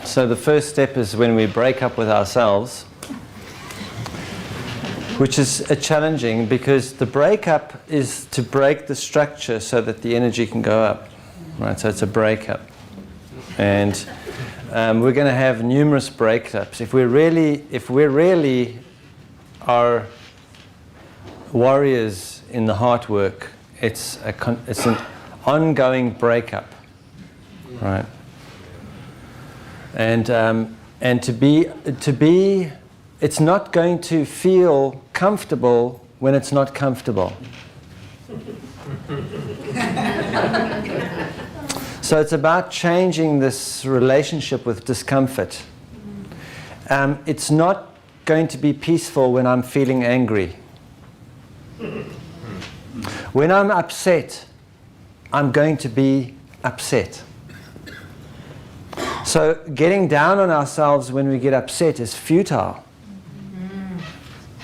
So the first step is when we break up with ourselves, which is challenging because the breakup is to break the structure so that the energy can go up, right? So it's a breakup, and we're going to have numerous breakups. If we really are warriors in the heart work, it's an ongoing breakup, right? And to be, it's not going to feel comfortable when it's not comfortable. So it's about changing this relationship with discomfort. It's not going to be peaceful when I'm feeling angry. When I'm upset, I'm going to be upset. So getting down on ourselves when we get upset is futile.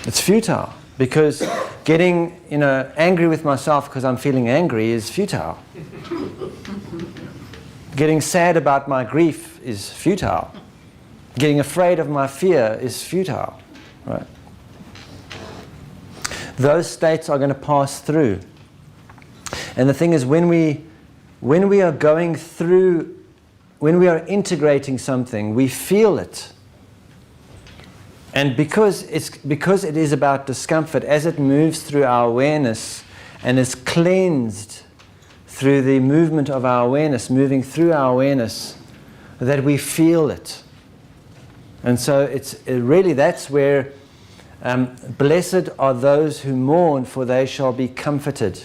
It's futile because getting, angry with myself because I'm feeling angry is futile. Getting sad about my grief is futile. Getting afraid of my fear is futile, right? Those states are going to pass through. And the thing is, when we are going through, when we are integrating something, we feel it. And because it is about discomfort, as it moves through our awareness and is cleansed through the movement of our awareness, moving through our awareness, that we feel it. And so that's where blessed are those who mourn, for they shall be comforted.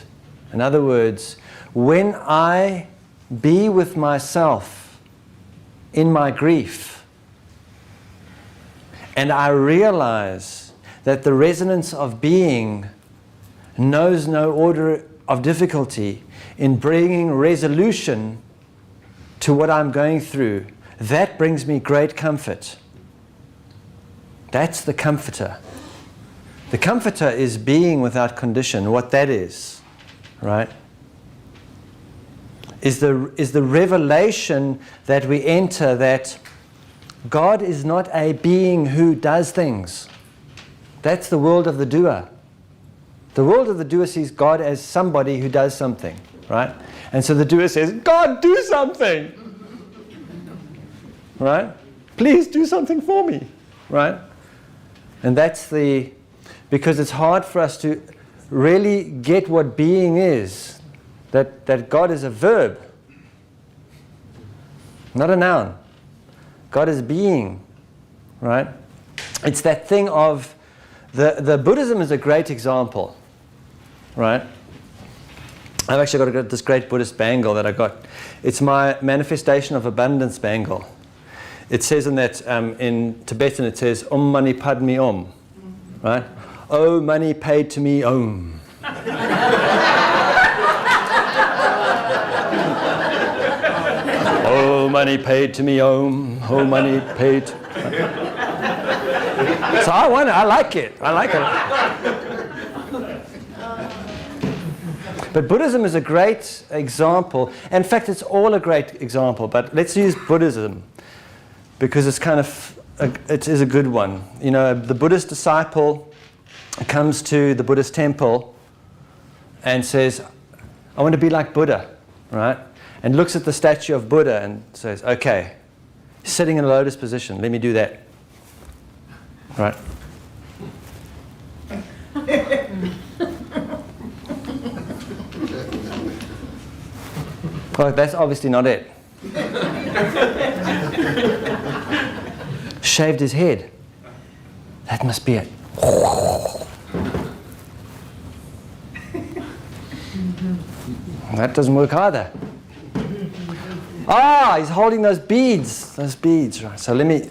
In other words, when I be with myself in my grief, and I realize that the resonance of being knows no order of difficulty in bringing resolution to what I'm going through, that brings me great comfort. That's the comforter. The comforter is being without condition, what that is, right? Is the revelation that we enter that God is not a being who does things. That's the world of the doer. The world of the doer sees God as somebody who does something, right? And so the doer says, God, do something! Right? Please do something for me, right? And that's because it's hard for us to really get what being is. That God is a verb, not a noun. God is being, right? It's that thing of, the Buddhism is a great example, right? I've actually got this great Buddhist bangle that I got. It's my manifestation of abundance bangle. It says in that, in Tibetan it says, Om Mani Padme Om, right? Oh, money paid to me, Om. Oh, money paid to me, Om. Oh, money paid. So I like it. But Buddhism is a great example. In fact, it's all a great example. But let's use Buddhism because it's it is a good one. The Buddhist disciple comes to the Buddhist temple and says, I want to be like Buddha, right? and looks at the statue of Buddha and says, okay, sitting in a lotus position, let me do that. Right? Well, that's obviously not it. Shaved his head. That must be it. That doesn't work either. Ah, he's holding those beads. Those beads, right. So let me...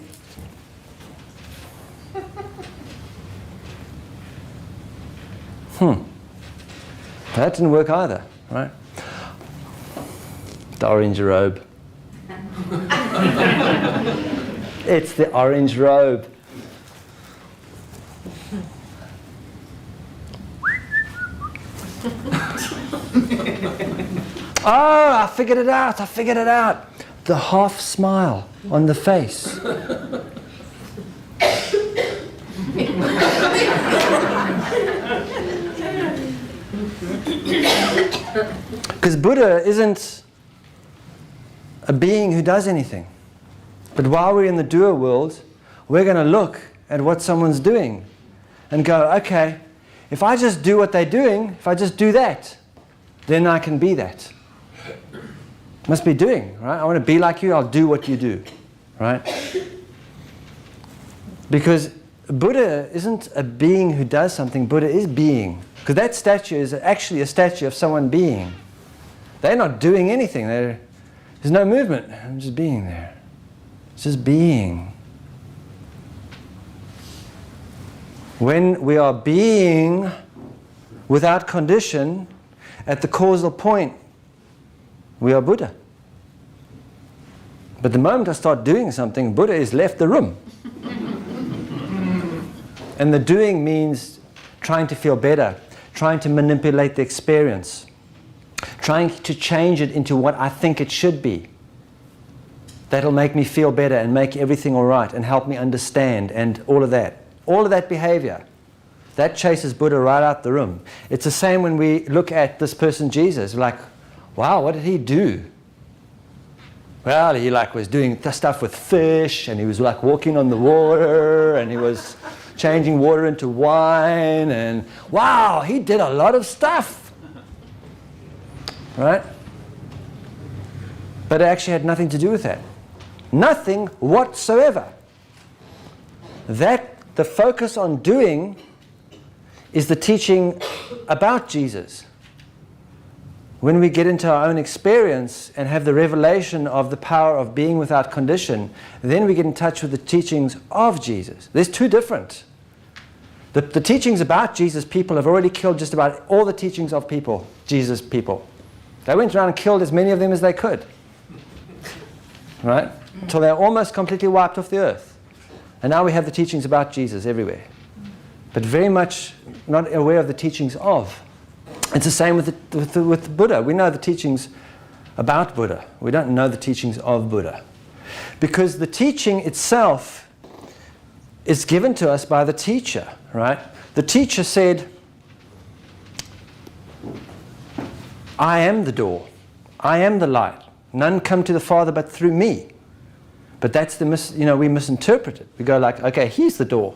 That didn't work either, right? The orange robe. It's the orange robe. Oh, I figured it out. I figured it out. The half smile on the face. Because Buddha isn't a being who does anything. But while we're in the doer world, we're going to look at what someone's doing and go, okay, if I just do what they're doing, if I just do that, then I can be that. Must be doing, right? I want to be like you, I'll do what you do, right? Because Buddha isn't a being who does something, Buddha is being. Because that statue is actually a statue of someone being. They're not doing anything. There's no movement. I'm just being there. It's just being. When we are being without condition at the causal point, we are Buddha. But the moment I start doing something, Buddha has left the room. And the doing means trying to feel better, trying to manipulate the experience, trying to change it into what I think it should be. That'll make me feel better and make everything all right and help me understand and all of that. All of that behavior, that chases Buddha right out the room. It's the same when we look at this person Jesus, like, wow, what did he do? Well, he was doing stuff with fish, and he was walking on the water, and he was changing water into wine, and wow, he did a lot of stuff. Right? But it actually had nothing to do with that. Nothing whatsoever. The focus on doing is the teaching about Jesus. When we get into our own experience and have the revelation of the power of being without condition, then we get in touch with the teachings of Jesus. There's two different. The teachings about Jesus people have already killed just about all the teachings of people, Jesus people. They went around and killed as many of them as they could. Right? Until they're almost completely wiped off the earth. And now we have the teachings about Jesus everywhere. But very much not aware of the teachings of. It's the same with Buddha. We know the teachings about Buddha. We don't know the teachings of Buddha. Because the teaching itself is given to us by the teacher, right? The teacher said, I am the door. I am the light. None come to the Father but through me. But that's we misinterpret it. We go like, okay, he's the door.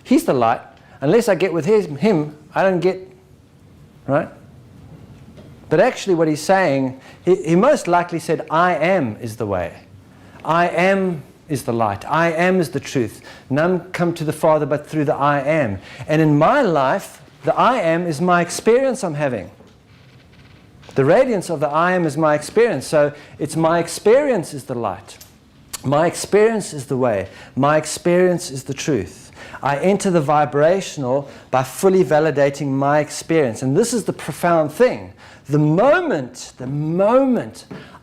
He's the light. Unless I get with him, I don't get, right? But actually what he's saying, he most likely said, I am is the way. I am is the light. I am is the truth. None come to the Father but through the I am. And in my life, the I am is my experience I'm having. The radiance of the I am is my experience. So it's my experience is the light. My experience is the way. My experience is the truth. I enter the vibrational by fully validating my experience. And this is the profound thing. The moment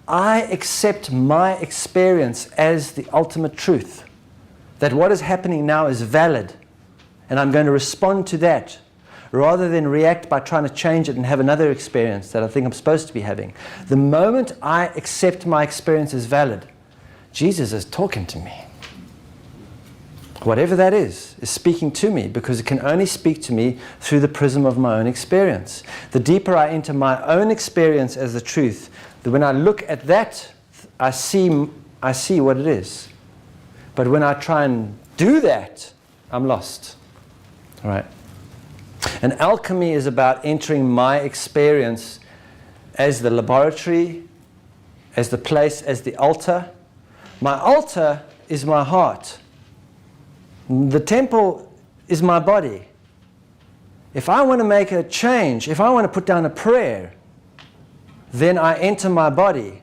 I accept my experience as the ultimate truth, that what is happening now is valid, and I'm going to respond to that, rather than react by trying to change it and have another experience that I think I'm supposed to be having. The moment I accept my experience as valid, Jesus is talking to me. Whatever that is speaking to me, because it can only speak to me through the prism of my own experience. The deeper I enter my own experience as the truth, when I look at that, I see what it is. But when I try and do that, I'm lost. All right? And alchemy is about entering my experience as the laboratory, as the place, as the altar. My altar is my heart. The temple is my body. If I want to make a change, if I want to put down a prayer, then I enter my body.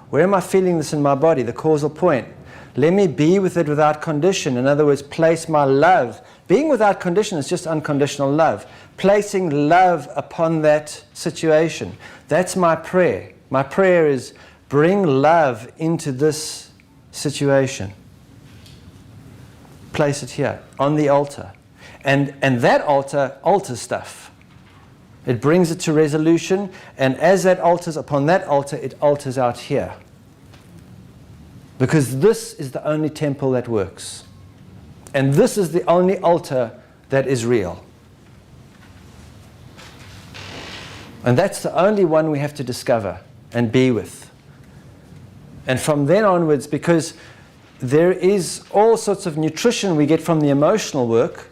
Where am I feeling this in my body? The causal point. Let me be with it without condition. In other words, place my love. Being without condition is just unconditional love. Placing love upon that situation. That's my prayer. My prayer is bring love into this situation. Place it here, on the altar. And that altar alters stuff. It brings it to resolution, and as that alters upon that altar, it alters out here. Because this is the only temple that works. And this is the only altar that is real. And that's the only one we have to discover and be with. And from then onwards, because there is all sorts of nutrition we get from the emotional work,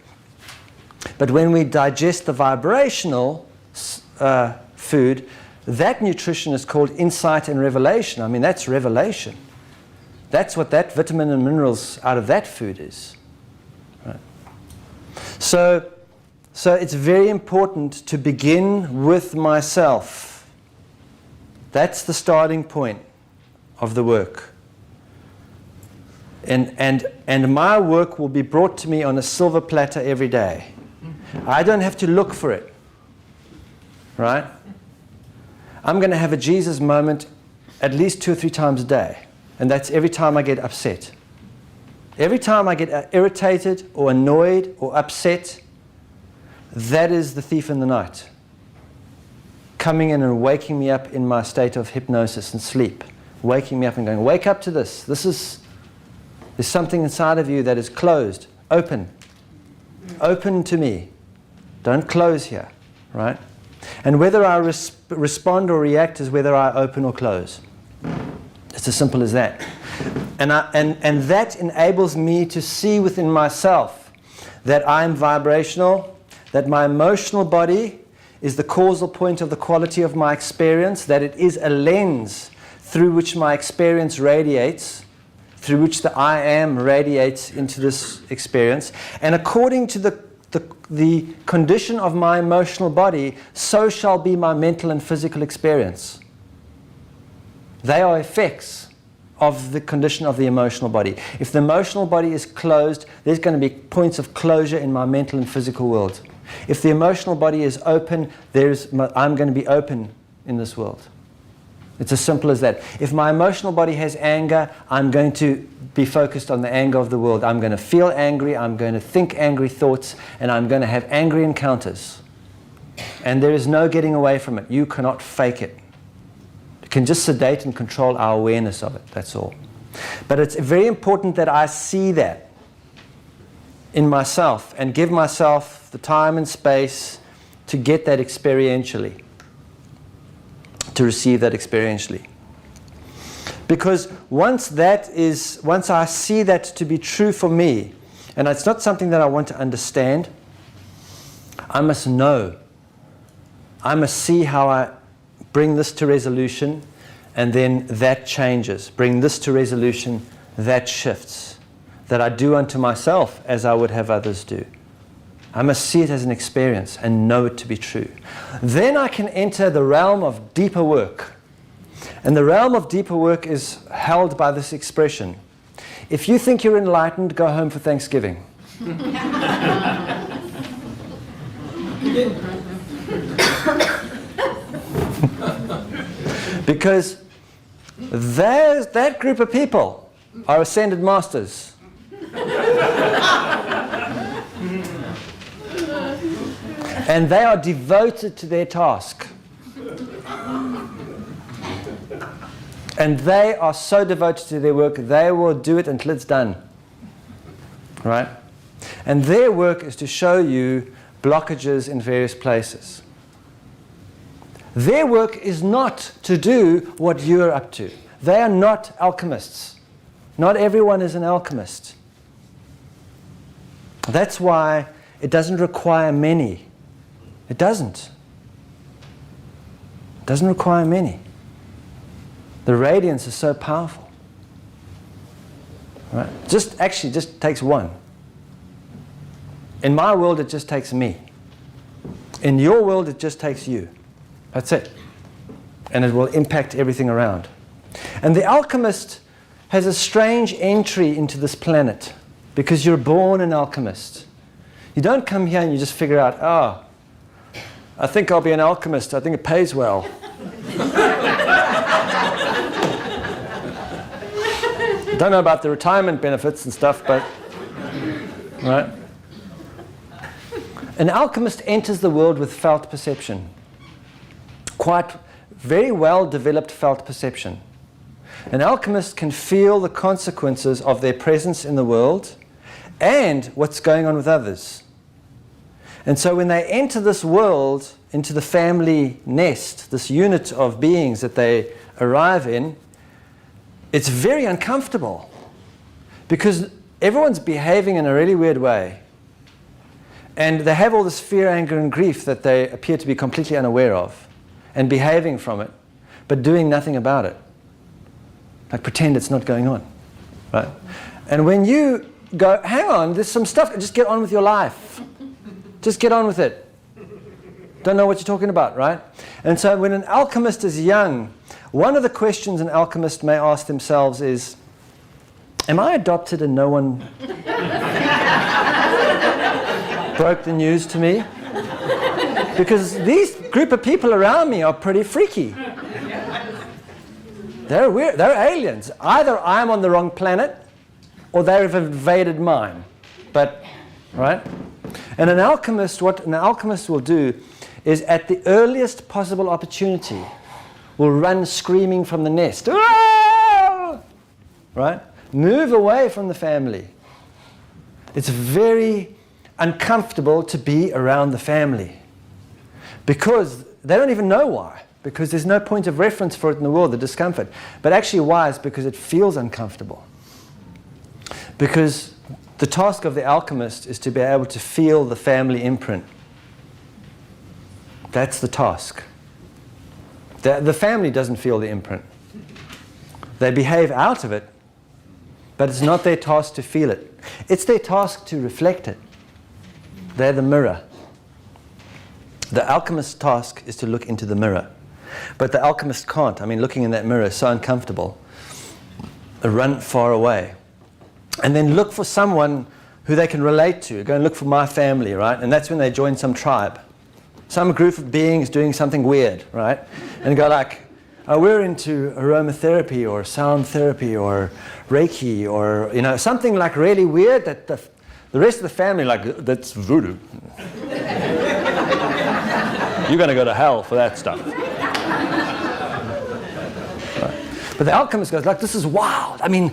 but when we digest the vibrational food, that nutrition is called insight and revelation. I mean, that's revelation. That's what that vitamin and minerals out of that food is. Right? So it's very important to begin with myself. That's the starting point of the work. And my work will be brought to me on a silver platter every day. I don't have to look for it. Right? I'm going to have a Jesus moment at least 2 or 3 times a day. And that's every time I get upset. Every time I get irritated or annoyed or upset, that is the thief in the night. Coming in and waking me up in my state of hypnosis and sleep. Waking me up and going, wake up to this. There's something inside of you that is closed. Open. Open to me. Don't close here. Right? And whether I respond or react is whether I open or close. It's as simple as that. And that enables me to see within myself that I am vibrational, that my emotional body is the causal point of the quality of my experience, that it is a lens through which my experience radiates, through which the I am radiates into this experience. And according to the condition of my emotional body, so shall be my mental and physical experience. They are effects of the condition of the emotional body. If the emotional body is closed, there's going to be points of closure in my mental and physical world. If the emotional body is open, I'm going to be open in this world. It's as simple as that. If my emotional body has anger, I'm going to be focused on the anger of the world. I'm going to feel angry, I'm going to think angry thoughts, and I'm going to have angry encounters. And there is no getting away from it. You cannot fake it. You can just sedate and control our awareness of it, that's all. But it's very important that I see that in myself and give myself the time and space to get that experientially, to receive that experientially. Because once I see that to be true for me, and it's not something that I want to understand, I must know. I must see how I bring this to resolution, and then that changes. Bring this to resolution, that shifts. That I do unto myself as I would have others do. I must see it as an experience and know it to be true. Then I can enter the realm of deeper work. And the realm of deeper work is held by this expression. If you think you're enlightened, go home for Thanksgiving. Because that group of people are ascended masters. And they are devoted to their task. And they are so devoted to their work, they will do it until it's done. Right? And their work is to show you blockages in various places. Their work is not to do what you're up to. They are not alchemists. Not everyone is an alchemist. That's why it doesn't require many. It doesn't. It doesn't require many. The radiance is so powerful. Right? Just takes one. In my world, it just takes me. In your world, it just takes you. That's it. And it will impact everything around. And the alchemist has a strange entry into this planet because you're born an alchemist. You don't come here and you just figure out, I think I'll be an alchemist. I think it pays well. Don't know about the retirement benefits and stuff, but, right? An alchemist enters the world with felt perception. Quite very well developed felt perception. An alchemist can feel the consequences of their presence in the world and what's going on with others. And so when they enter this world, into the family nest, this unit of beings that they arrive in, it's very uncomfortable because everyone's behaving in a really weird way. And they have all this fear, anger, and grief that they appear to be completely unaware of and behaving from it, but doing nothing about it. Like pretend it's not going on, right? And when you go, hang on, there's some stuff, just get on with your life. Just get on with it. Don't know what you're talking about, right? And so when an alchemist is young, one of the questions an alchemist may ask themselves is, am I adopted and no one broke the news to me? Because these group of people around me are pretty freaky. They're weird. They're aliens. Either I'm on the wrong planet or they've invaded mine. But, right? And an alchemist, what an alchemist will do is at the earliest possible opportunity will run screaming from the nest. Ah! Right? Move away from the family. It's very uncomfortable to be around the family because they don't even know why, because there's no point of reference for it in the world, the discomfort. But actually why is because it feels uncomfortable. Because the task of the alchemist is to be able to feel the family imprint. That's the task. The family doesn't feel the imprint. They behave out of it, but it's not their task to feel it. It's their task to reflect it. They're the mirror. The alchemist's task is to look into the mirror. But the alchemist can't. I mean, looking in that mirror is so uncomfortable. They run far away. And then look for someone who they can relate to. Go and look for my family, right? And that's when they join some tribe. Some group of beings doing something weird, right? And go like, oh, we're into aromatherapy or sound therapy or Reiki or, you know, something like really weird that the rest of the family, like, that's voodoo. You're going to go to hell for that stuff. Right. But the alchemist goes like, this is wild. I mean,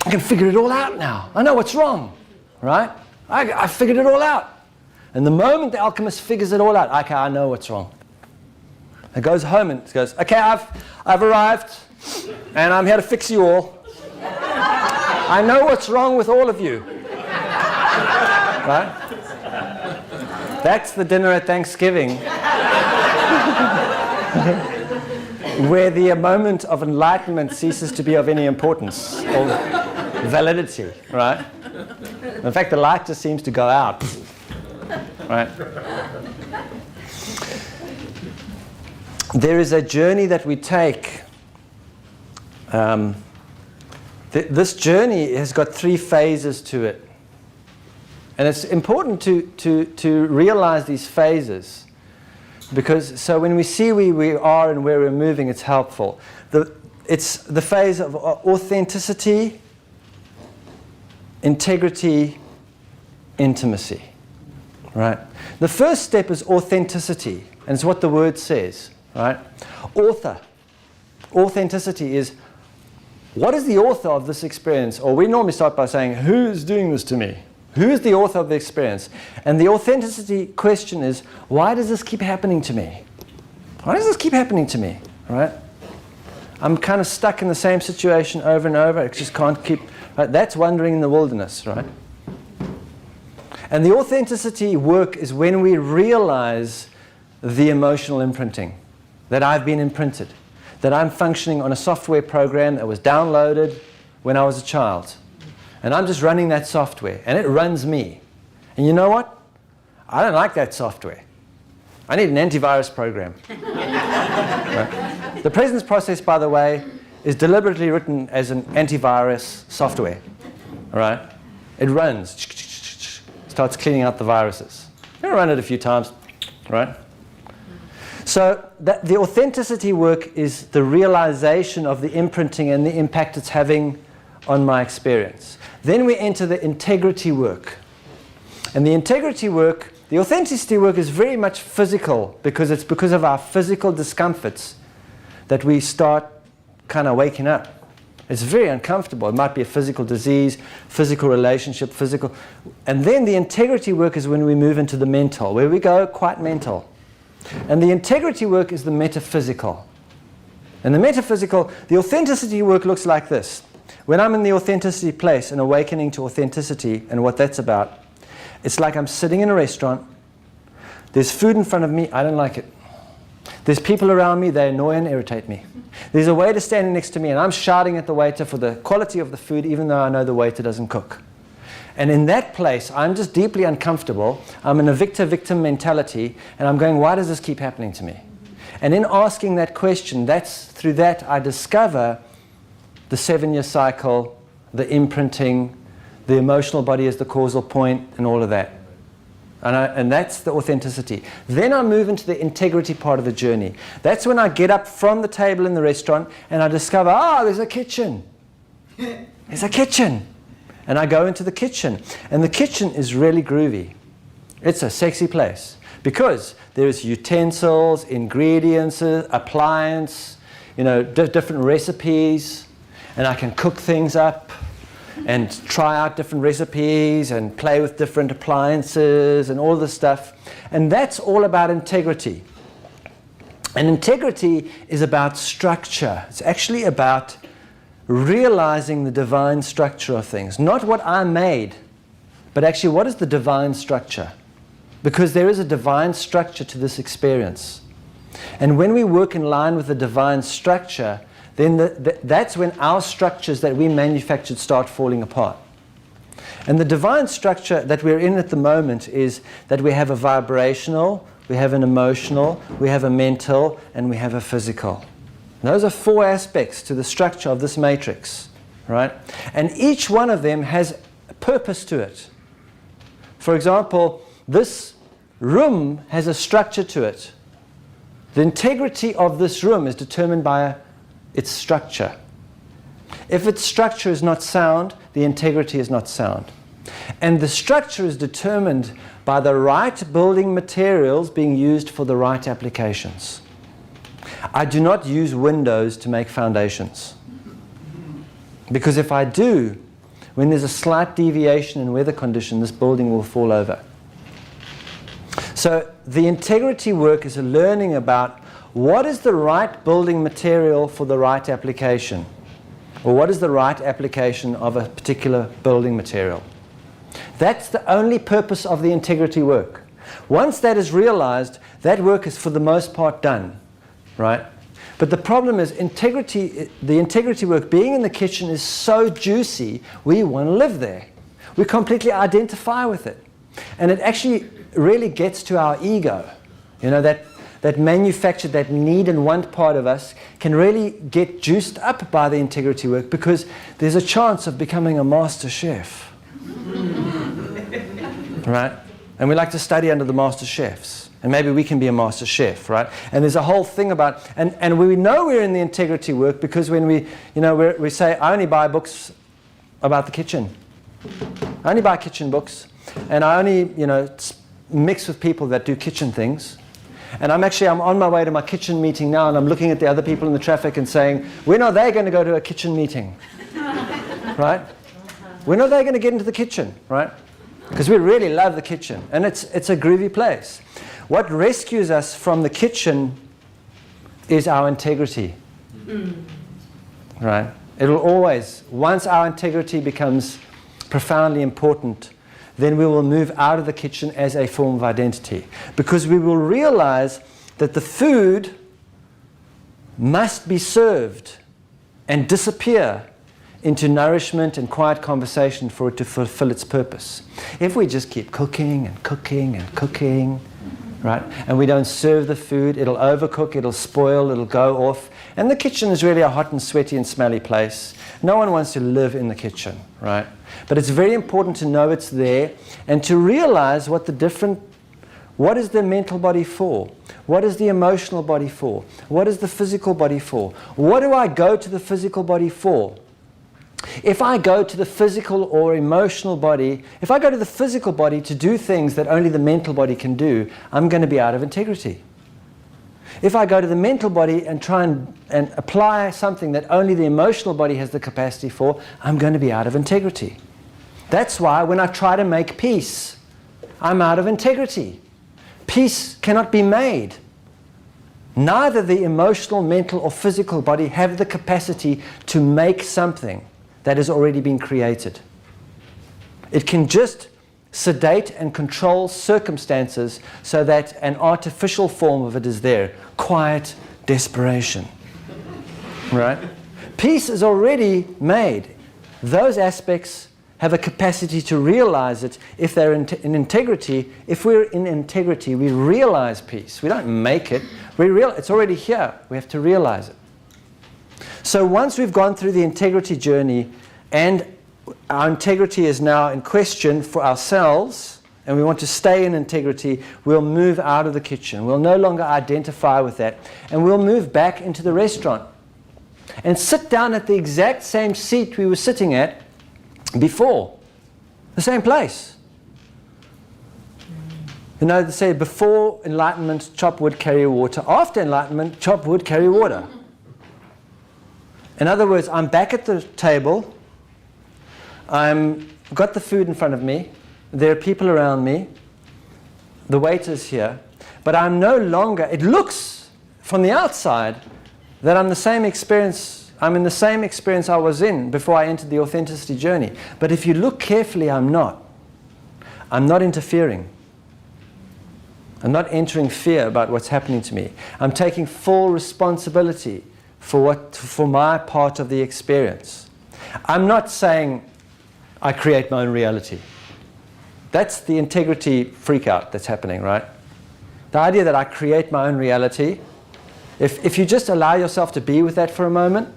I can figure it all out now. I know what's wrong, right? I figured it all out. And the moment the alchemist figures it all out, okay, I know what's wrong. He goes home and goes, okay, I've arrived, and I'm here to fix you all. I know what's wrong with all of you. Right? That's the dinner at Thanksgiving. Where the moment of enlightenment ceases to be of any importance or validity, right? In fact, the light just seems to go out. Right? There is a journey that we take. This journey has got 3 phases to it. And it's important to realize these phases. Because so when we see where we are and where we're moving, it's helpful. It's the phase of authenticity, integrity, intimacy. Right? The first step is authenticity, and it's what the word says. Right? Authenticity is, what is the author of this experience? Or we normally start by saying, who's doing this to me? Who is the author of the experience? And the authenticity question is, why does this keep happening to me? Why does this keep happening to me? Right? I'm kind of stuck in the same situation over and over. I just can't keep. Right? That's wandering in the wilderness, right? And the authenticity work is when we realize the emotional imprinting, that I've been imprinted, that I'm functioning on a software program that was downloaded when I was a child. And I'm just running that software, and it runs me. And you know what? I don't like that software. I need an antivirus program. Right? The presence process, by the way, is deliberately written as an antivirus software. All right? It runs, starts cleaning out the viruses. You run it a few times, right? So the authenticity work is the realization of the imprinting and the impact it's having on my experience. Then we enter the integrity work. And the integrity work, the authenticity work is very much physical, because it's because of our physical discomforts that we start kind of waking up. It's very uncomfortable. It might be a physical disease, physical relationship, physical. And then the integrity work is when we move into the mental, where we go quite mental. And the integrity work is the metaphysical. And the metaphysical, the authenticity work looks like this. When I'm in the authenticity place and awakening to authenticity and what that's about, it's like I'm sitting in a restaurant. There's food in front of me. I don't like it. There's people around me. They annoy and irritate me. There's a waiter standing next to me, and I'm shouting at the waiter for the quality of the food, even though I know the waiter doesn't cook. And in that place, I'm just deeply uncomfortable. I'm in a victor-victim mentality, and I'm going, why does this keep happening to me? And in asking that question, through that I discover the 7-year cycle, the imprinting, the emotional body as the causal point, and all of that. And that's the authenticity. Then I move into the integrity part of the journey. That's when I get up from the table in the restaurant and I discover, there's a kitchen. There's a kitchen. And I go into the kitchen. And the kitchen is really groovy. It's a sexy place. Because there's utensils, ingredients, appliance, different recipes. And I can cook things up and try out different recipes and play with different appliances and all this stuff. And that's all about integrity. And integrity is about structure. It's actually about realizing the divine structure of things. Not what I made, but actually what is the divine structure? Because there is a divine structure to this experience. And when we work in line with the divine structure, then that's when our structures that we manufactured start falling apart. And the divine structure that we're in at the moment is that we have a vibrational, we have an emotional, we have a mental, and we have a physical. And those are 4 aspects to the structure of this matrix, right? And each one of them has a purpose to it. For example, this room has a structure to it. The integrity of this room is determined by its structure. If its structure is not sound, the integrity is not sound. And the structure is determined by the right building materials being used for the right applications. I do not use windows to make foundations. Because if I do, when there's a slight deviation in weather condition, this building will fall over. So the integrity work is a learning about what is the right building material for the right application? Or what is the right application of a particular building material? That's the only purpose of the integrity work. Once that is realized, that work is for the most part done, right? But the problem is the integrity work, being in the kitchen, is so juicy, we want to live there. We completely identify with it. And it actually really gets to our ego. That manufactured, that need and want part of us can really get juiced up by the integrity work, because there's a chance of becoming a master chef. Right? And we like to study under the master chefs. And maybe we can be a master chef, right? And there's a whole thing about, and we know we're in the integrity work because when we say, I only buy books about the kitchen. I only buy kitchen books. And I only, mix with people that do kitchen things. And I'm on my way to my kitchen meeting now, and I'm looking at the other people in the traffic and saying, when are they going to go to a kitchen meeting? Right? When are they going to get into the kitchen? Right? Because we really love the kitchen, and it's a groovy place. What rescues us from the kitchen is our integrity. Right? It'll always, once our integrity becomes profoundly important, then we will move out of the kitchen as a form of identity. Because we will realize that the food must be served and disappear into nourishment and quiet conversation for it to fulfill its purpose. If we just keep cooking and cooking and cooking, right, and we don't serve the food, it'll overcook, it'll spoil, it'll go off. And the kitchen is really a hot and sweaty and smelly place. No one wants to live in the kitchen, right? But it's very important to know it's there and to realize what is the mental body for? What is the emotional body for? What is the physical body for? What do I go to the physical body for? If I go to the physical or emotional body, if I go to the physical body to do things that only the mental body can do, I'm going to be out of integrity. If I go to the mental body and try and apply something that only the emotional body has the capacity for, I'm going to be out of integrity. That's why when I try to make peace, I'm out of integrity. Peace cannot be made. Neither the emotional, mental, or physical body have the capacity to make something that has already been created. It can just sedate and control circumstances so that an artificial form of it is there. Quiet desperation. Right? Peace is already made. Those aspects have a capacity to realize it if they're in integrity. If we're in integrity, we realize peace. We don't make it. It's already here. We have to realize it. So once we've gone through the integrity journey and our integrity is now in question for ourselves and we want to stay in integrity, we'll move out of the kitchen. We'll no longer identify with that and we'll move back into the restaurant and sit down at the exact same seat we were sitting at before. The same place. You know, they say before enlightenment, chop wood, carry water. After enlightenment, chop wood, carry water. In other words, I'm back at the table. I've got the food in front of me. There are people around me. The waiter's here. But I'm no longer, it looks from the outside that I'm in the same experience I was in before I entered the authenticity journey. But if you look carefully, I'm not. I'm not interfering. I'm not entering fear about what's happening to me. I'm taking full responsibility for my part of the experience. I'm not saying I create my own reality. That's the integrity freak out that's happening, right? The idea that I create my own reality, if you just allow yourself to be with that for a moment,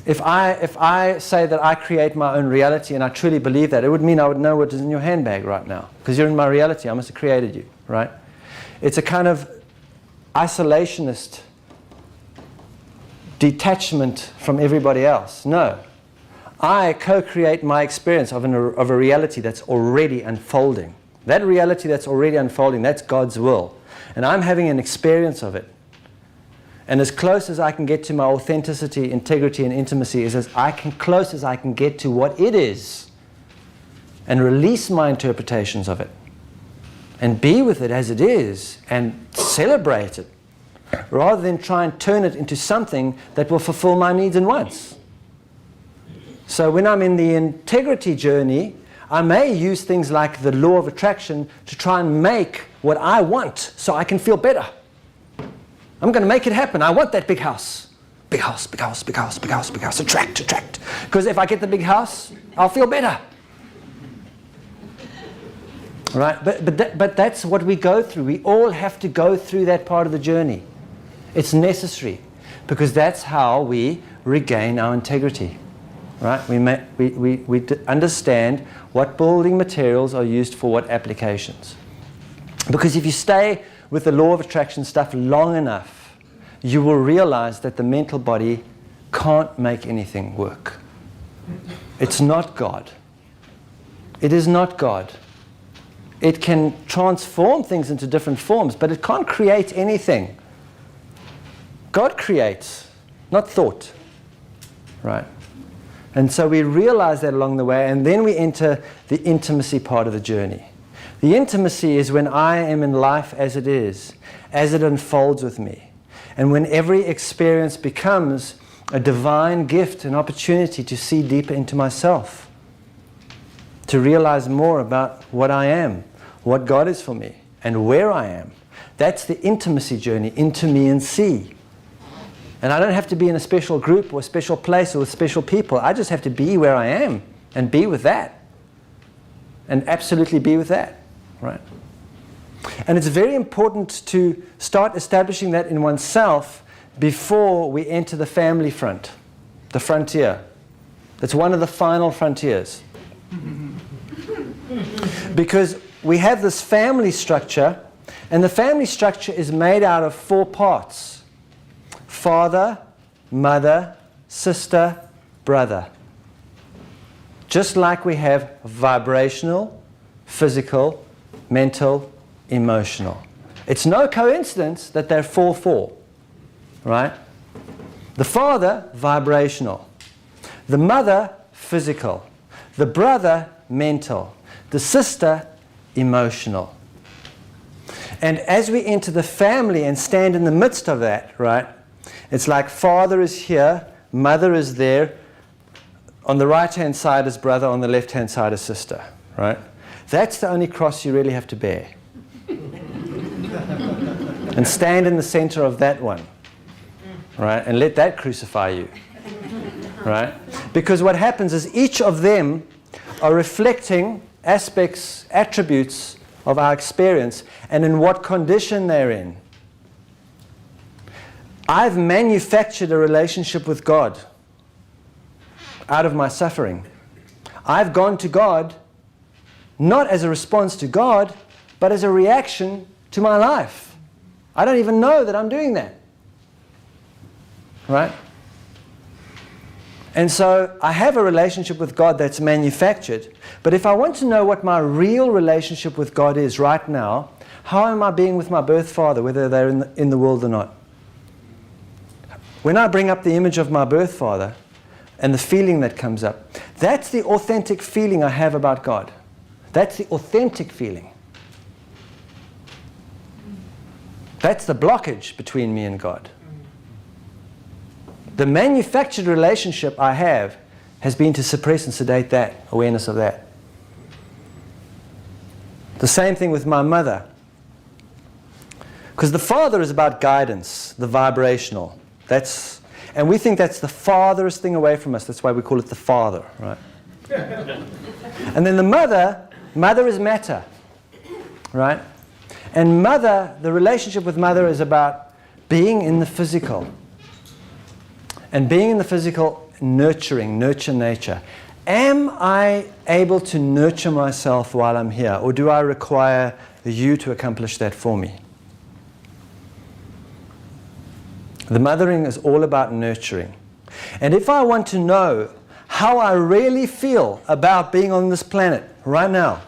if I say that I create my own reality and I truly believe that, it would mean I would know what is in your handbag right now. Because you're in my reality, I must have created you, right? It's a kind of isolationist detachment from everybody else. No. I co-create my experience of a reality that's already unfolding. That reality that's already unfolding, that's God's will. And I'm having an experience of it. And as close as I can get to my authenticity, integrity, and intimacy is close as I can get to what it is and release my interpretations of it and be with it as it is and celebrate it rather than try and turn it into something that will fulfill my needs and wants. So when I'm in the integrity journey, I may use things like the law of attraction to try and make what I want so I can feel better. I'm going to make it happen. I want that big house. Big house, big house, big house, big house, big house. Attract, attract. Because if I get the big house, I'll feel better. Right? But that's what we go through. We all have to go through that part of the journey. It's necessary. Because that's how we regain our integrity. Right? We understand what building materials are used for what applications. Because if you stay with the law of attraction stuff long enough, you will realize that the mental body can't make anything work. It's not God. It is not God. It can transform things into different forms, but it can't create anything. God creates, not thought. Right? And so we realize that along the way, and then we enter the intimacy part of the journey. The intimacy is when I am in life as it is, as it unfolds with me. And when every experience becomes a divine gift, an opportunity to see deeper into myself, to realize more about what I am, what God is for me, and where I am. That's the intimacy journey, into me and see. And I don't have to be in a special group or a special place or with special people. I just have to be where I am and be with that. And absolutely be with that, right? And it's very important to start establishing that in oneself before we enter the family front, the frontier. That's one of the final frontiers. Because we have this family structure, and the family structure is made out of 4 parts: father, mother, sister, brother. Just like we have vibrational, physical, mental, emotional. It's no coincidence that they're 4-4, right? The father, vibrational. The mother, physical. The brother, mental. The sister, emotional. And as we enter the family and stand in the midst of that, right, it's like father is here, mother is there, on the right-hand side is brother, on the left-hand side is sister, right? That's the only cross you really have to bear. And stand in the center of that one, right? And let that crucify you, right? Because what happens is each of them are reflecting aspects, attributes of our experience and in what condition they're in. I've manufactured a relationship with God out of my suffering. I've gone to God not as a response to God, but as a reaction to my life. I don't even know that I'm doing that. Right? And so I have a relationship with God that's manufactured. But if I want to know what my real relationship with God is right now, how am I being with my birth father, whether they're in the world or not? When I bring up the image of my birth father and the feeling that comes up, that's the authentic feeling I have about God. That's the authentic feeling. That's the blockage between me and God. The manufactured relationship I have has been to suppress and sedate that, awareness of that. The same thing with my mother. Because the father is about guidance, the vibrational. And we think that's the farthest thing away from us. That's why we call it the father, right? And then the mother is matter, right? And mother, the relationship with mother is about being in the physical. And being in the physical, nurture nature. Am I able to nurture myself while I'm here? Or do I require you to accomplish that for me? The mothering is all about nurturing. And if I want to know how I really feel about being on this planet right now,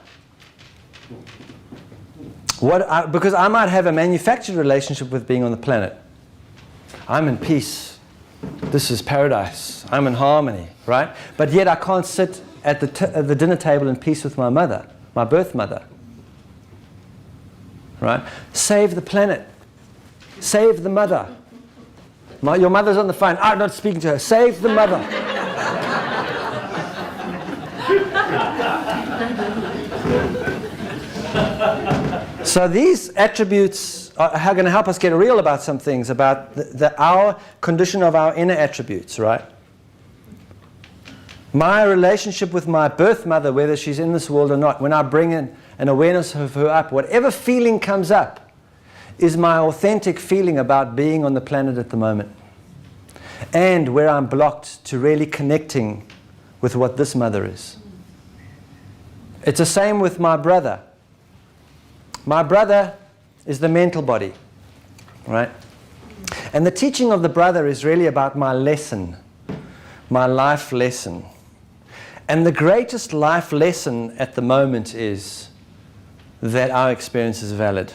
because I might have a manufactured relationship with being on the planet. I'm in peace. This is paradise. I'm in harmony, right? But yet I can't sit at the dinner table in peace with my mother, my birth mother. Right? Save the planet. Save the mother. Your mother's on the phone. I'm not speaking to her. Save the mother. So these attributes are going to help us get real about some things, about our condition of our inner attributes, right? My relationship with my birth mother, whether she's in this world or not, when I bring in an awareness of her up, whatever feeling comes up is my authentic feeling about being on the planet at the moment. And where I'm blocked to really connecting with what this mother is. It's the same with my brother. My brother is the mental body, right? And the teaching of the brother is really about my lesson, my life lesson. And the greatest life lesson at the moment is that our experience is valid.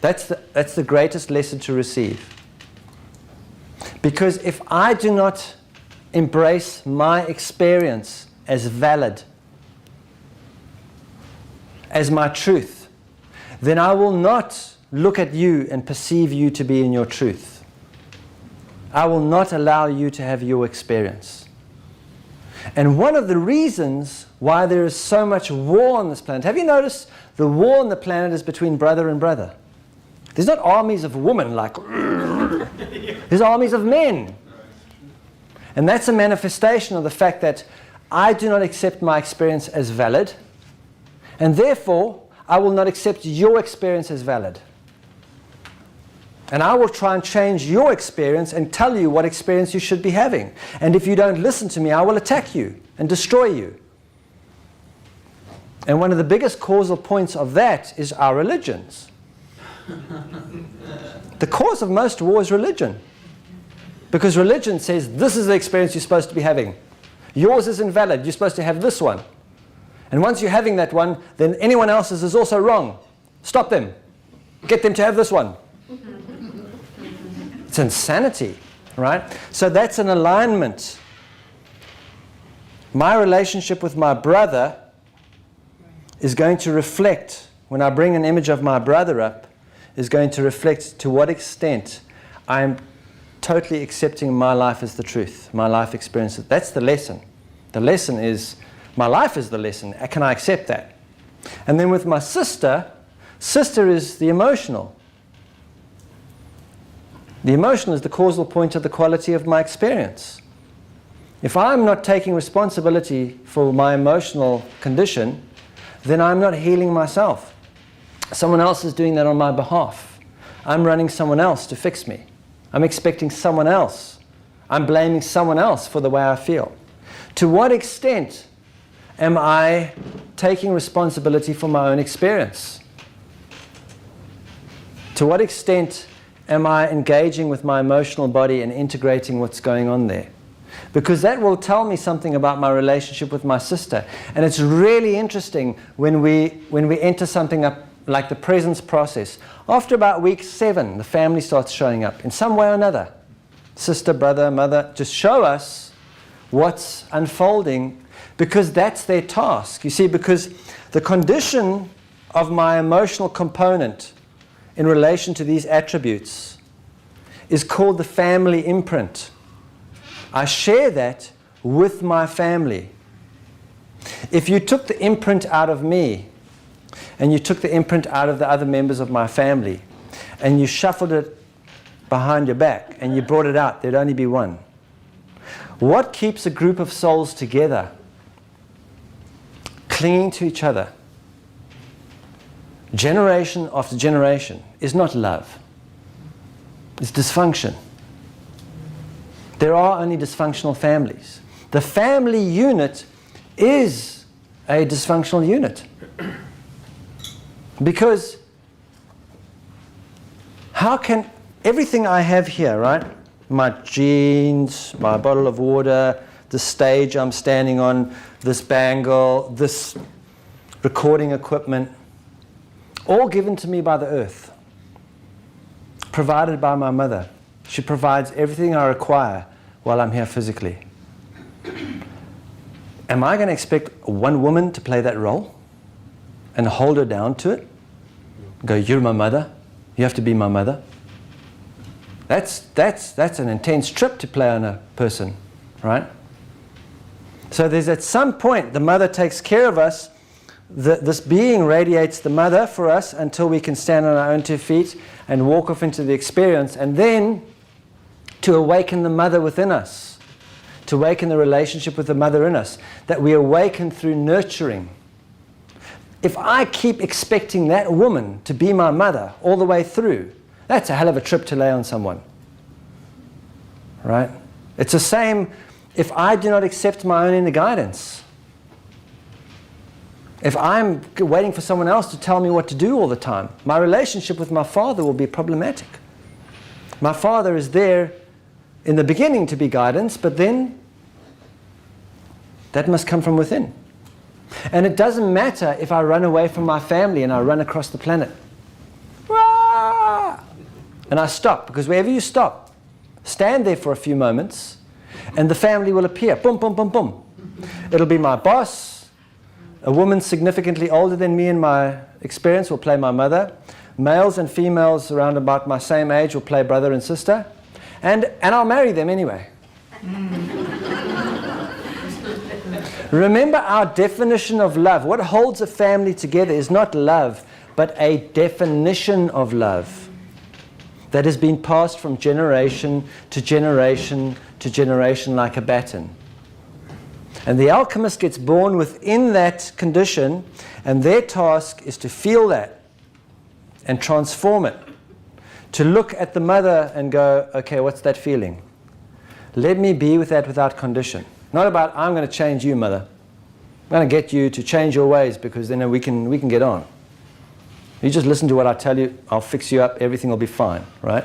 That's the greatest lesson to receive. Because if I do not embrace my experience as valid, as my truth, then I will not look at you and perceive you to be in your truth. I will not allow you to have your experience. And one of the reasons why there is so much war on this planet, have you noticed the war on the planet is between brother and brother? There's not armies of women like, there's armies of men. And that's a manifestation of the fact that I do not accept my experience as valid, and therefore I will not accept your experience as valid. And I will try and change your experience and tell you what experience you should be having. And if you don't listen to me, I will attack you and destroy you. And one of the biggest causal points of that is our religions. The cause of most war is religion. Because religion says, this is the experience you're supposed to be having. Yours is invalid. You're supposed to have this one. And once you're having that one, then anyone else's is also wrong. Stop them. Get them to have this one. It's insanity, right? So that's an alignment. My relationship with my brother is going to reflect, when I bring an image of my brother up, is going to reflect to what extent I'm totally accepting my life as the truth, my life experiences. That's the lesson. The lesson is, my life is the lesson. Can I accept that? And then with my sister, sister is the emotional. The emotional is the causal point of the quality of my experience. If I'm not taking responsibility for my emotional condition, then I'm not healing myself. Someone else is doing that on my behalf. I'm running someone else to fix me. I'm expecting someone else. I'm blaming someone else for the way I feel. To what extent am I taking responsibility for my own experience? To what extent am I engaging with my emotional body and integrating what's going on there? Because that will tell me something about my relationship with my sister. And it's really interesting when we enter something up like the presence process. After about week 7, the family starts showing up in some way or another. Sister, brother, mother, just show us what's unfolding, because that's their task. You see, because the condition of my emotional component in relation to these attributes is called the family imprint. I share that with my family. If you took the imprint out of me, and you took the imprint out of the other members of my family, and you shuffled it behind your back, and you brought it out, there'd only be one. What keeps a group of souls together, clinging to each other, generation after generation, is not love. It's dysfunction. There are only dysfunctional families. The family unit is a dysfunctional unit. Because how can everything I have here, right? My jeans, my bottle of water, the stage I'm standing on, this bangle, this recording equipment, all given to me by the earth, provided by my mother. She provides everything I require while I'm here physically. Am I going to expect one woman to play that role and hold her down to it? Go, you're my mother, you have to be my mother. That's an intense trip to play on a person, right? So there's at some point, the mother takes care of us. This being radiates the mother for us until we can stand on our own 2 feet and walk off into the experience, and then to awaken the mother within us, to awaken the relationship with the mother in us, that we awaken through nurturing. If I keep expecting that woman to be my mother all the way through, that's a hell of a trip to lay on someone, right? It's the same if I do not accept my own inner guidance. If I'm waiting for someone else to tell me what to do all the time, my relationship with my father will be problematic. My father is there in the beginning to be guidance, but then that must come from within. And it doesn't matter if I run away from my family and I run across the planet. And I stop, because wherever you stop, stand there for a few moments and the family will appear. Boom, boom, boom, boom. It'll be my boss. A woman significantly older than me in my experience will play my mother. Males and females around about my same age will play brother and sister. And I'll marry them anyway. Remember our definition of love. What holds a family together is not love, but a definition of love that has been passed from generation to generation to generation like a baton. And the alchemist gets born within that condition, and their task is to feel that and transform it. To look at the mother and go, okay, what's that feeling? Let me be with that without condition. Not about, I'm going to change you, mother. I'm going to get you to change your ways because then we can get on. You just listen to what I tell you, I'll fix you up, everything will be fine, right?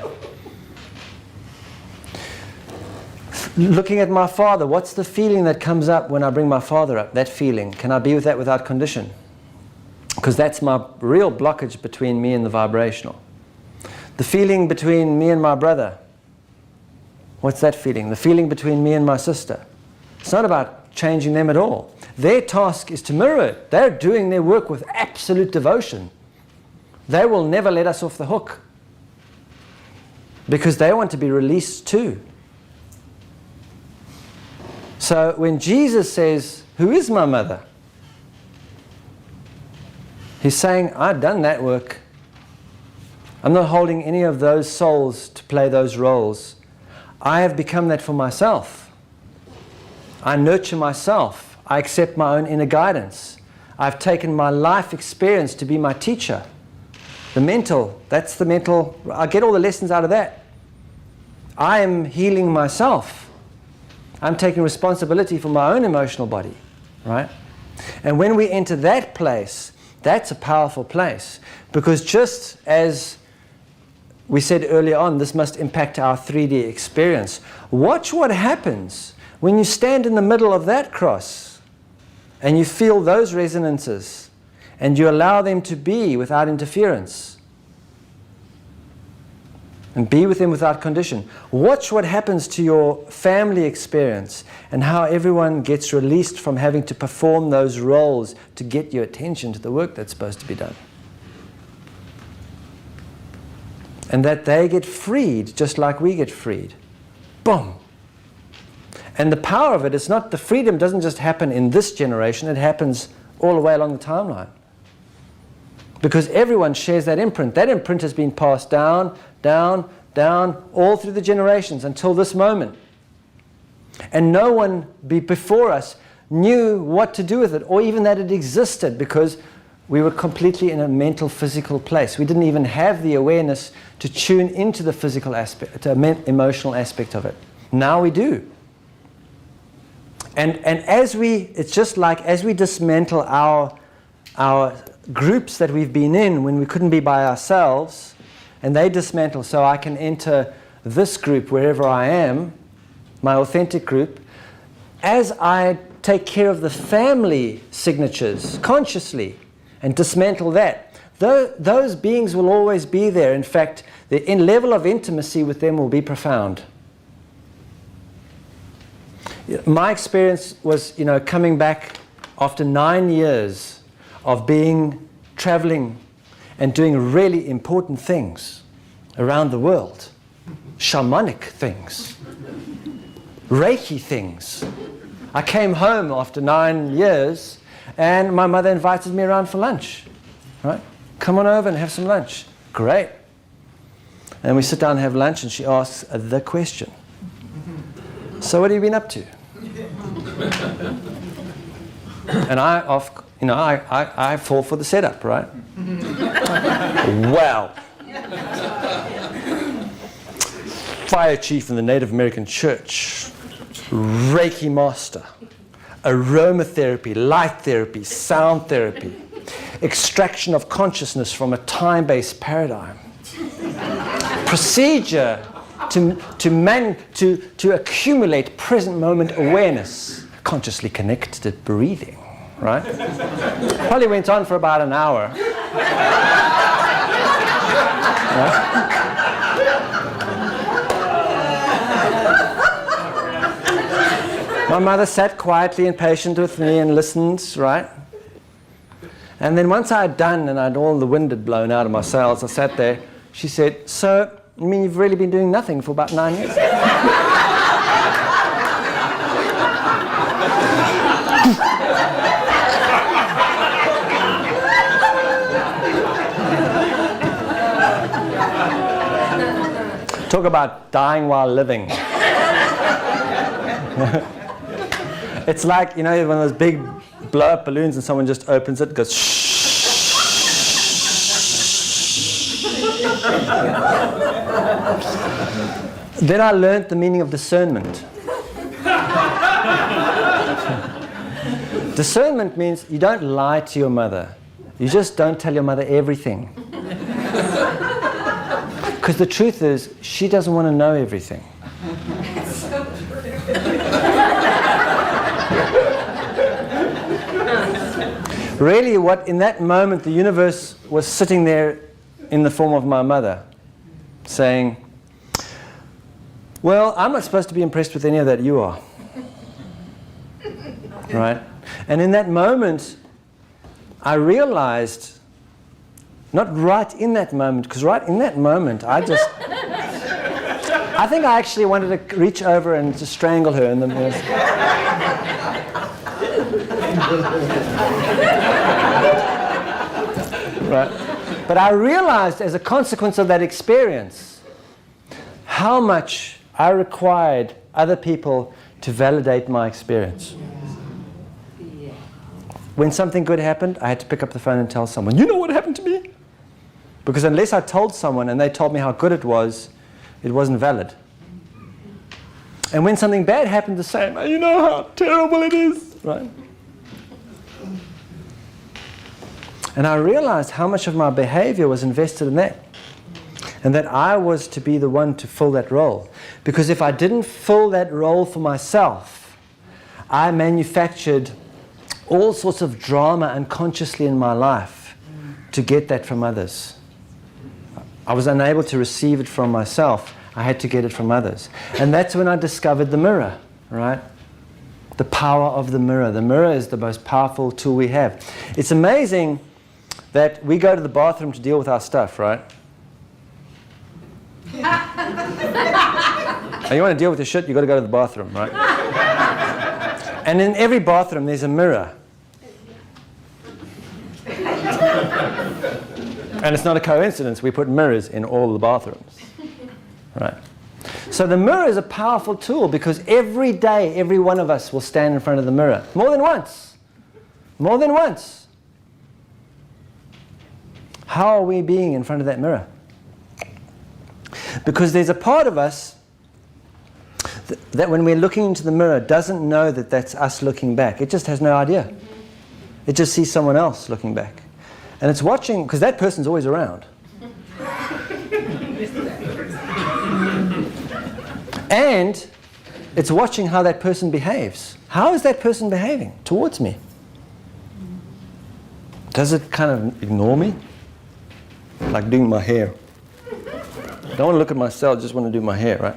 Looking at my father, what's the feeling that comes up when I bring my father up? That feeling. Can I be with that without condition? Because that's my real blockage between me and the vibrational. The feeling between me and my brother. What's that feeling? The feeling between me and my sister. It's not about changing them at all. Their task is to mirror it. They're doing their work with absolute devotion. They will never let us off the hook because they want to be released too. So when Jesus says, who is my mother? He's saying, I've done that work. I'm not holding any of those souls to play those roles. I have become that for myself. I nurture myself. I accept my own inner guidance. I've taken my life experience to be my teacher. The mental, that's the mental, I get all the lessons out of that. I am healing myself. I'm taking responsibility for my own emotional body, right? And when we enter that place, that's a powerful place. Because just as we said earlier on, this must impact our 3D experience. Watch what happens when you stand in the middle of that cross and you feel those resonances and you allow them to be without interference and be with them without condition. Watch what happens to your family experience and how everyone gets released from having to perform those roles to get your attention to the work that's supposed to be done. And that they get freed just like we get freed. Boom. And the power of it is not, the freedom doesn't just happen in this generation, it happens all the way along the timeline. Because everyone shares that imprint. That imprint has been passed down, down, down, all through the generations until this moment. And no one before us knew what to do with it, or even that it existed, because we were completely in a mental, physical place. We didn't even have the awareness to tune into the physical aspect, the emotional aspect of it. Now we do. And it's just like as we dismantle our groups that we've been in when we couldn't be by ourselves, and they dismantle so I can enter this group wherever I am, my authentic group, as I take care of the family signatures consciously and dismantle that, those beings will always be there. In fact, the level of intimacy with them will be profound. My experience was, coming back after 9 years of traveling and doing really important things around the world. Shamanic things. Reiki things. I came home after 9 years and my mother invited me around for lunch. Right? Come on over and have some lunch. Great. And we sit down and have lunch and she asks the question. So what have you been up to? And I fall for the setup, right? Well, fire chief in the Native American church, Reiki master, aromatherapy, light therapy, sound therapy, extraction of consciousness from a time-based paradigm, procedure to accumulate present moment awareness, consciously connected breathing, right? Probably went on for about an hour. Right? My mother sat quietly and patient with me and listened, right? And then once I had done and all the wind had blown out of my sails, I sat there. She said, "So, you mean you've really been doing nothing for about 9 years?" Talk about dying while living. It's like, you know, one of those big blow-up balloons and someone just opens it, goes shh. Then I learned the meaning of discernment. Discernment means you don't lie to your mother. You just don't tell your mother everything. Because the truth is, she doesn't want to know everything. Really, what in that moment the universe was sitting there in the form of my mother, saying, well, I'm not supposed to be impressed with any of that, you are. Right? And in that moment, I realized, not right in that moment, because right in that moment, I think I actually wanted to reach over and just strangle her in the right. But I realized as a consequence of that experience how much I required other people to validate my experience. When something good happened, I had to pick up the phone and tell someone, you know what happened to me? Because unless I told someone and they told me how good it wasn't valid. And when something bad happened, the same, you know how terrible it is, right? And I realized how much of my behavior was invested in that. And that I was to be the one to fill that role. Because if I didn't fill that role for myself, I manufactured all sorts of drama unconsciously in my life to get that from others. I was unable to receive it from myself. I had to get it from others. And that's when I discovered the mirror, right? The power of the mirror. The mirror is the most powerful tool we have. It's amazing that we go to the bathroom to deal with our stuff, right? And you want to deal with your shit, you've got to go to the bathroom, right? And in every bathroom there's a mirror. And it's not a coincidence, we put mirrors in all the bathrooms, right? So the mirror is a powerful tool because every day, every one of us will stand in front of the mirror. More than once. More than once. How are we being in front of that mirror? Because there's a part of us that when we're looking into the mirror doesn't know that that's us looking back. It just has no idea. It just sees someone else looking back. And it's watching, because that person's always around. And it's watching how that person behaves. How is that person behaving towards me? Does it kind of ignore me? Like doing my hair. I don't want to look at myself, I just want to do my hair, right?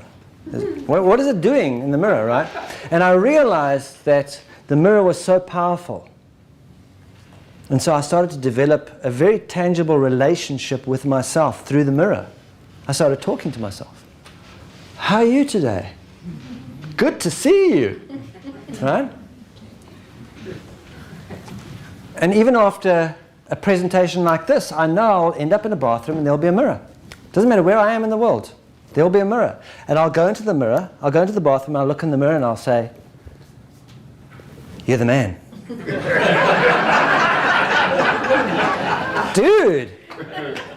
What is it doing in the mirror, right? And I realized that the mirror was so powerful. And so I started to develop a very tangible relationship with myself through the mirror. I started talking to myself. How are you today? Good to see you. Right? And even after a presentation like this, I know I'll end up in a bathroom and there'll be a mirror. Doesn't matter where I am in the world. There'll be a mirror. And I'll go into the mirror, I'll go into the bathroom, I'll look in the mirror and I'll say, you're the man. Dude,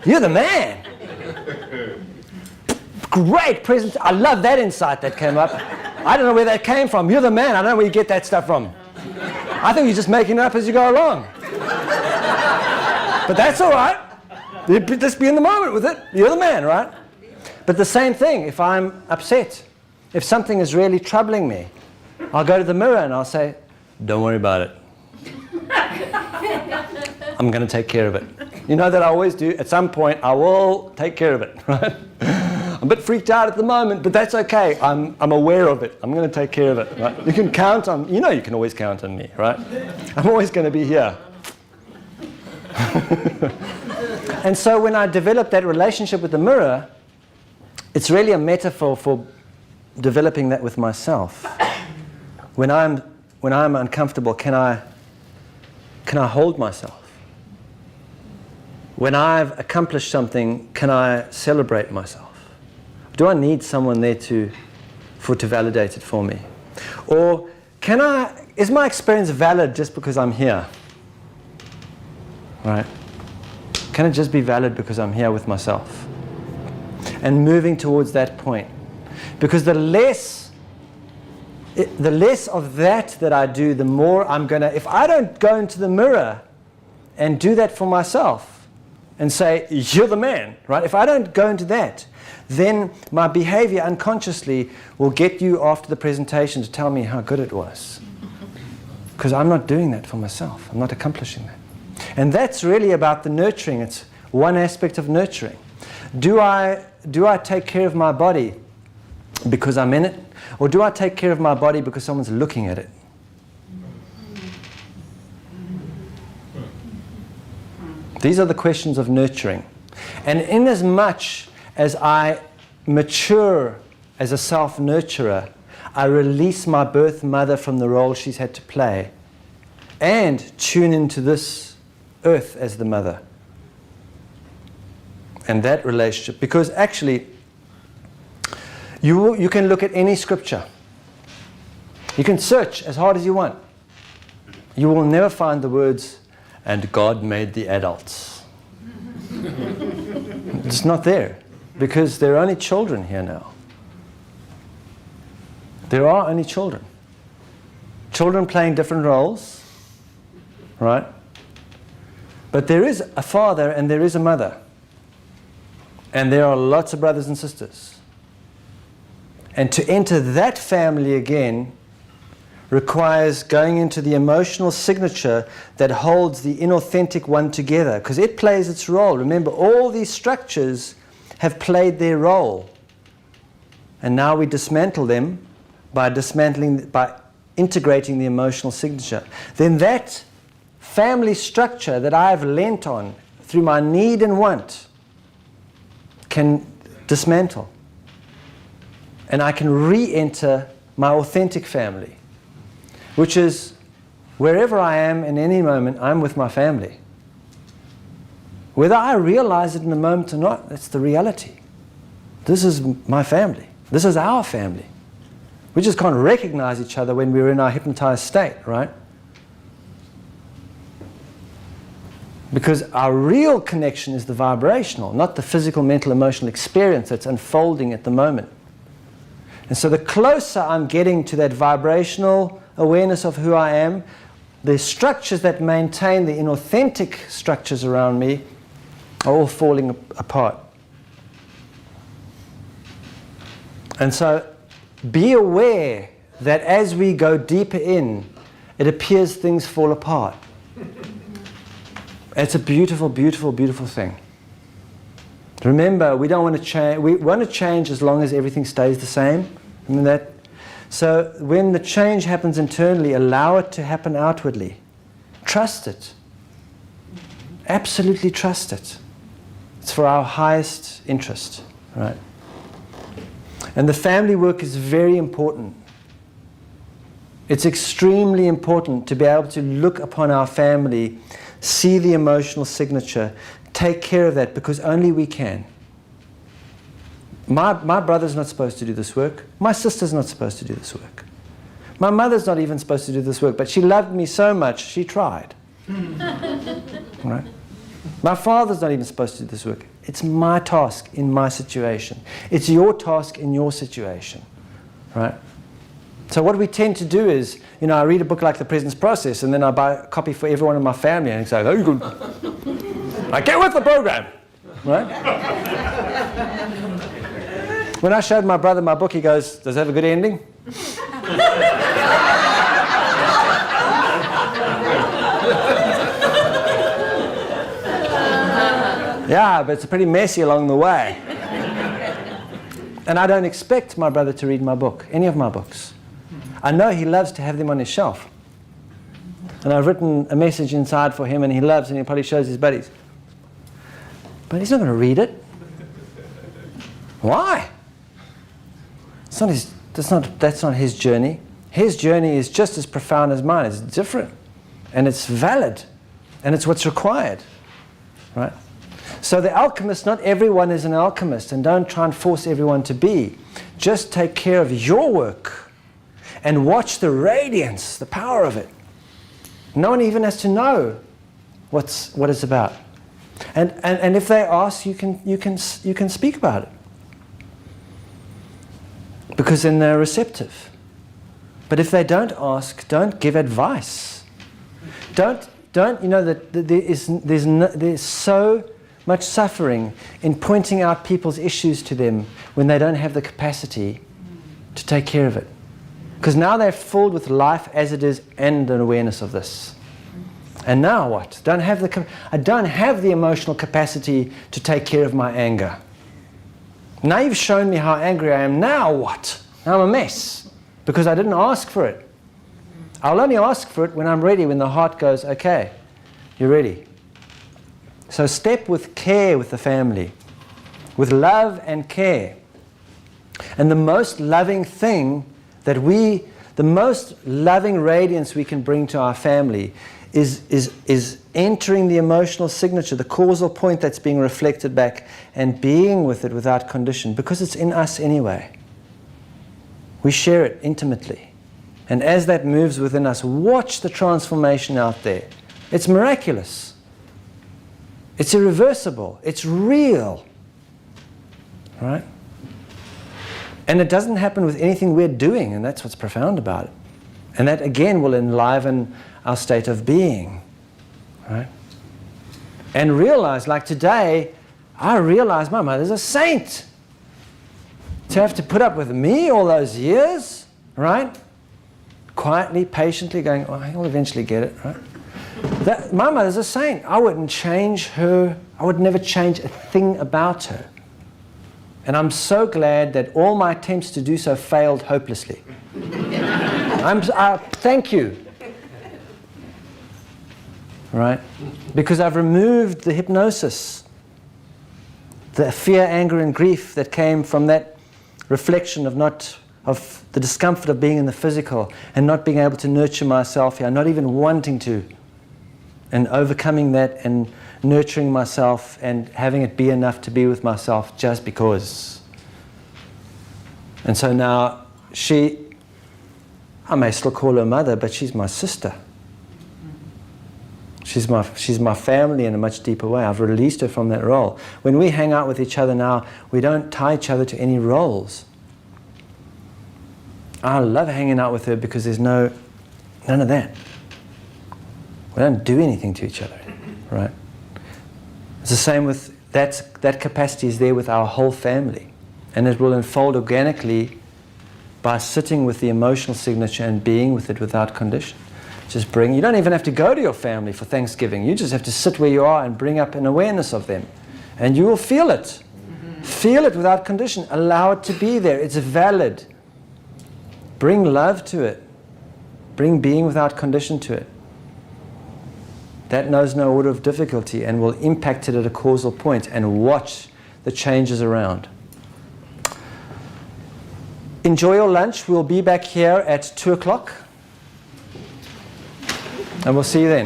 you're the man. Great presentation. I love that insight that came up. I don't know where that came from. You're the man. I don't know where you get that stuff from. I think you're just making it up as you go along. But that's all right. Just be in the moment with it. You're the man, right? But the same thing, if I'm upset, if something is really troubling me, I'll go to the mirror and I'll say, don't worry about it. I'm going to take care of it. You know that I always do. At some point, I will take care of it, right? I'm a bit freaked out at the moment, but that's okay. I'm aware of it. I'm going to take care of it, right? You can count on, you know you can always count on me, right? I'm always going to be here. And so when I developed that relationship with the mirror, it's really a metaphor for developing that with myself. When I'm uncomfortable, can I can I hold myself? When I've accomplished something, can I celebrate myself? Do I need someone there to validate it for me? Or is my experience valid just because I'm here? Right? Can it just be valid because I'm here with myself? And moving towards that point. Because the less of that I do, the more I'm going to, if I don't go into the mirror and do that for myself and say, you're the man, right? If I don't go into that, then my behavior unconsciously will get you after the presentation to tell me how good it was. Because I'm not doing that for myself. I'm not accomplishing that. And that's really about the nurturing. It's one aspect of nurturing. Do I take care of my body because I'm in it? Or do I take care of my body because someone's looking at it? These are the questions of nurturing. And in as much as I mature as a self-nurturer, I release my birth mother from the role she's had to play and tune into this earth as the mother. And that relationship, because actually you can look at any scripture. You can search as hard as you want. You will never find the words, and God made the adults. It's not there, because there are only children here now. There are only children. Children playing different roles, right? But there is a father and there is a mother. And there are lots of brothers and sisters. And to enter that family again requires going into the emotional signature that holds the inauthentic one together, because it plays its role. Remember, all these structures have played their role. And now we dismantle them by integrating the emotional signature. Then that family structure that I've lent on through my need and want can dismantle. And I can re-enter my authentic family, which is wherever I am in any moment, I'm with my family. Whether I realize it in the moment or not, that's the reality. This is my family. This is our family. We just can't recognize each other when we're in our hypnotized state, right? Because our real connection is the vibrational, not the physical, mental, emotional experience that's unfolding at the moment. And so the closer I'm getting to that vibrational awareness of who I am, the structures that maintain the inauthentic structures around me are all falling apart. And so be aware that as we go deeper in, it appears things fall apart. It's a beautiful, beautiful, beautiful thing. Remember, we don't want to change. We want to change as long as everything stays the same. Remember that? So when the change happens internally, allow it to happen outwardly. Trust it. Absolutely trust it. It's for our highest interest, right? And the family work is very important. It's extremely important to be able to look upon our family, see the emotional signature, take care of that, because only we can. My brother's not supposed to do this work. My sister's not supposed to do this work. My mother's not even supposed to do this work, but she loved me so much, she tried. Right? My father's not even supposed to do this work. It's my task in my situation. It's your task in your situation. Right? So what we tend to do is, I read a book like The Presence Process, and then I buy a copy for everyone in my family, and say, oh, you can, I get with the program. Right? When I showed my brother my book, he goes, does it have a good ending? Yeah, but it's pretty messy along the way. And I don't expect my brother to read my book, any of my books. I know he loves to have them on his shelf. And I've written a message inside for him, and he loves, and he probably shows his buddies. But he's not going to read it. Why? That's not his journey. His journey is just as profound as mine. It's different. And it's valid. And it's what's required, right? So the alchemist, not everyone is an alchemist, and don't try and force everyone to be. Just take care of your work and watch the radiance, the power of it. No one even has to know what it's about. And if they ask, you can speak about it. Because then they're receptive. But if they don't ask, don't give advice. Don't you know that there's so much suffering in pointing out people's issues to them when they don't have the capacity to take care of it. Because now they're filled with life as it is and an awareness of this. And now what? I don't have the emotional capacity to take care of my anger. Now you've shown me how angry I am. Now what? Now I'm a mess because I didn't ask for it. I'll only ask for it when I'm ready, when the heart goes, okay, you're ready. So step with care with the family, with love and care. And the most loving thing the most loving radiance we can bring to our family is entering the emotional signature, the causal point that's being reflected back, and being with it without condition, because it's in us anyway. We share it intimately. And as that moves within us, watch the transformation out there. It's miraculous. It's irreversible. It's real. Right? And it doesn't happen with anything we're doing, and that's what's profound about it. And that again will enliven our state of being. Right? And realize, like today, I realize my mother's a saint. To have to put up with me all those years, right? Quietly, patiently going, oh, he'll eventually get it, right? My mother's a saint. I wouldn't change her. I would never change a thing about her. And I'm so glad that all my attempts to do so failed hopelessly. Thank you. Right? Because I've removed the hypnosis, the fear, anger, and grief that came from that reflection of the discomfort of being in the physical and not being able to nurture myself here, not even wanting to, and overcoming that and nurturing myself and having it be enough to be with myself just because. And so now I may still call her mother, but she's my sister. She's my family in a much deeper way. I've released her from that role. When we hang out with each other now, we don't tie each other to any roles. I love hanging out with her because there's none of that. We don't do anything to each other, right? It's the same with that capacity is there with our whole family, and it will unfold organically by sitting with the emotional signature and being with it without condition. You don't even have to go to your family for Thanksgiving. You just have to sit where you are and bring up an awareness of them. And you will feel it. Feel it without condition. Allow it to be there. It's valid. Bring love to it. Bring being without condition to it. That knows no order of difficulty and will impact it at a causal point, and watch the changes around. Enjoy your lunch. We'll be back here at 2 o'clock. And we'll see you then.